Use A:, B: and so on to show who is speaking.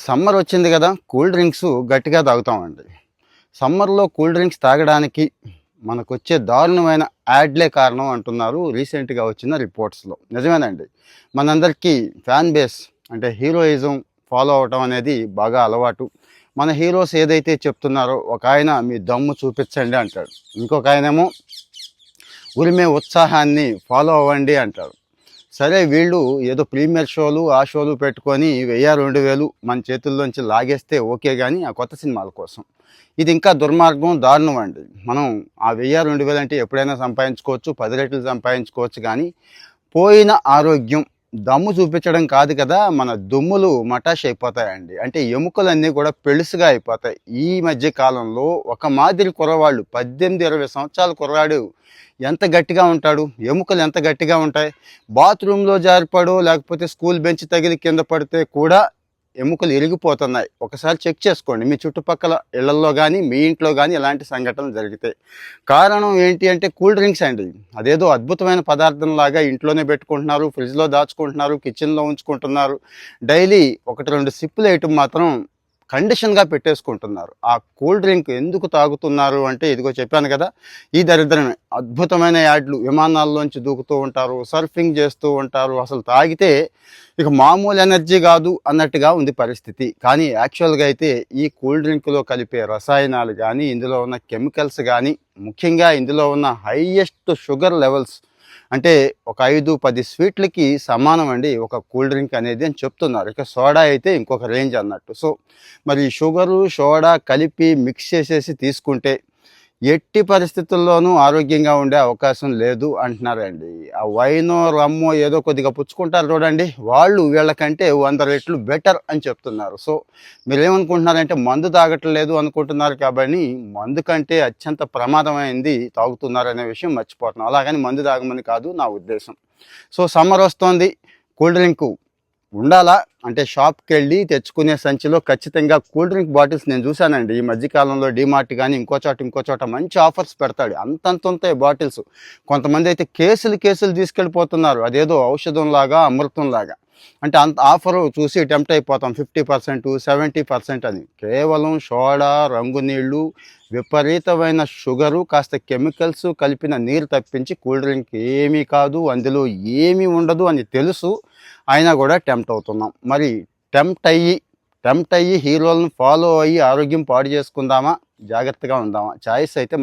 A: Summer వచ్చింది కదా, cool drinks గట్టిగా తాగుతామండి. సమ్మర్లో కూల్ డ్రింక్స్ తాగడానికి మనకొచ్చే దారుణమైన యాడ్లే కారణం అంటున్నారు రీసెంట్గా వచ్చిన రిపోర్ట్స్లో. నిజమేనండి. మనందరికీ ఫ్యాన్ బేస్ అంటే హీరోయిజం ఫాలో అవటం అనేది బాగా అలవాటు. మన హీరోస్ ఏదైతే చెప్తున్నారో, ఒక ఆయన మీ దమ్ము చూపించండి అంటాడు, ఇంకొక ఆయనేమో ఉరిమే ఉత్సాహాన్ని ఫాలో అవ్వండి అంటారు. సరే, వీళ్ళు ఏదో ప్రీమియర్ షోలు ఆ షోలు పెట్టుకొని 1000-2000 మన చేతుల్లోంచి లాగేస్తే ఓకే, కానీ ఆ కొత్త సినిమాల కోసం ఇది ఇంకా దుర్మార్గం, దారుణం అండి. మనం ఆ 1000-2000 అంటే ఎప్పుడైనా సంపాదించుకోవచ్చు, 10 రెట్లు సంపాదించుకోవచ్చు, కానీ పోయిన ఆరోగ్యం దమ్ము చూపించడం కాదు కదా, మన దుమ్ములు మటాష్ అయిపోతాయండి. అంటే ఎముకలన్నీ కూడా పెళుసుగా అయిపోతాయి. ఈ మధ్య కాలంలో ఒక మాదిరి కుర్రవాళ్ళు, 18-20 సంవత్సరాల కుర్రాడు ఎంత గట్టిగా ఉంటాడు, ఎముకలు ఎంత గట్టిగా ఉంటాయి. బాత్రూంలో జారిపడో లేకపోతే స్కూల్ బెంచ్ తగిలి కింద పడితే కూడా ఎముకలు ఇరిగిపోతున్నాయి. ఒకసారి చెక్ చేసుకోండి, మీ చుట్టుపక్కల ఇళ్లల్లో కానీ మీ ఇంట్లో కానీ ఇలాంటి సంఘటనలు జరిగితే. కారణం ఏంటి అంటే కూల్ డ్రింక్స్ అండి. అదేదో అద్భుతమైన పదార్థం లాగా ఇంట్లోనే పెట్టుకుంటున్నారు, ఫ్రిడ్జ్లో దాచుకుంటున్నారు, కిచెన్లో ఉంచుకుంటున్నారు. డైలీ 1-2 సిప్పులు వేయటం మాత్రం కండిషన్గా పెట్టేసుకుంటున్నారు. ఆ కూల్ డ్రింక్ ఎందుకు తాగుతున్నారు అంటే, ఇదిగో చెప్పాను కదా, ఈ దరిద్రమే. అద్భుతమైన యాడ్లు, విమానాల్లోంచి దూకుతూ ఉంటారు, సర్ఫింగ్ చేస్తూ ఉంటారు. అసలు తాగితే ఇక మామూలు ఎనర్జీ కాదు అన్నట్టుగా ఉంది పరిస్థితి. కానీ యాక్చువల్గా అయితే ఈ కూల్ డ్రింక్లో కలిపే రసాయనాలు కానీ, ఇందులో ఉన్న కెమికల్స్ కానీ, ముఖ్యంగా ఇందులో ఉన్న హైయెస్ట్ షుగర్ లెవెల్స్ అంటే ఒక 5-10 స్వీట్లకి సమానం అండి ఒక కూల్ డ్రింక్ అనేది అని చెప్తున్నారు. ఇక సోడా అయితే ఇంకొక రేంజ్ అన్నట్టు. సో మరి షుగరు సోడా కలిపి మిక్స్ చేసేసి తీసుకుంటే ఎట్టి పరిస్థితుల్లోనూ ఆరోగ్యంగా ఉండే అవకాశం లేదు అంటున్నారండి. ఆ వైనో రమ్మో ఏదో కొద్దిగా పుచ్చుకుంటారు చూడండి, వాళ్ళు వీళ్ళకంటే 100 రెట్లు బెటర్ అని చెప్తున్నారు. సో మీరేమనుకుంటున్నారంటే మందు తాగట్లేదు అనుకుంటున్నారు, కాబట్టి మందు కంటే అత్యంత ప్రమాదమైంది తాగుతున్నారనే విషయం మర్చిపోతున్నాం. అలాగని మందు తాగమని కాదు నా ఉద్దేశం. సో సమ్మర్ వస్తోంది, కూల్ డ్రింకు ఉండాలా అంటే షాప్కి వెళ్ళి తెచ్చుకునే సంచిలో ఖచ్చితంగా కూల్ డ్రింక్ బాటిల్స్ నేను చూశానండి ఈ మధ్యకాలంలో. డీమార్ట్ కానీ ఇంకో చోట మంచి ఆఫర్స్ పెడతాడు. అంతంత బాటిల్స్. కొంతమంది అయితే కేసులు తీసుకెళ్ళిపోతున్నారు, అదేదో ఔషధంలాగా అమృతంలాగా. అంటే అంత ఆఫరు చూసి టెంప్ట్ అయిపోతాం. 50%, 70% అని. కేవలం సోడా, రంగు నీళ్ళు, విపరీతమైన షుగరు, కాస్త కెమికల్స్ కలిపిన నీరు తప్పించి కూల్ డ్రింక్ ఏమీ కాదు, అందులో ఏమీ ఉండదు అని తెలుసు. అయినా కూడా టెంప్ట్ అవుతున్నాం. మరి టెంప్ట్ అయ్యి హీరోలను ఫాలో అయ్యి ఆరోగ్యం పాడు చేసుకుందామా, జాగ్రత్తగా ఉందామా? చాయిస్ అయితే